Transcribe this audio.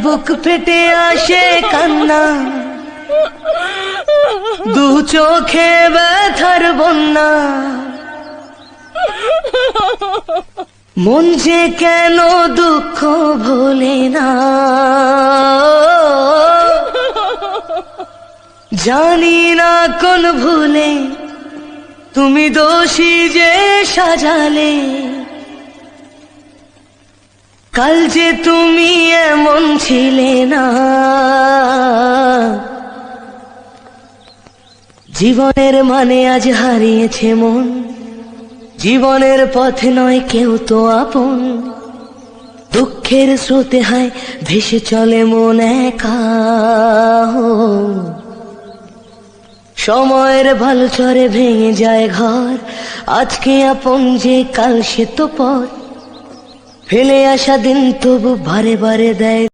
বুক ফেটে আসে কান্না, দু চোখে ব্যথার বন্যা, মন যে কেন দুঃখ ভোলে না, জানি না কোন ভুলে তুমি দোষী যে সাজালে, কাল যে তুমি এমন ছিলে না। জীবনের মানে আজ হারিয়েছে মন, জীবনের পথে নয় কেউ তো আপন, দুঃখের স্রোতে হায় ভেসে চলে মন একা। সময়ের ভালো চরে ভেঙে যায় ঘর, আজকে আপন যে কাল সে তো পর, ফেলে আসা দিন তবু বারে বারে দেয়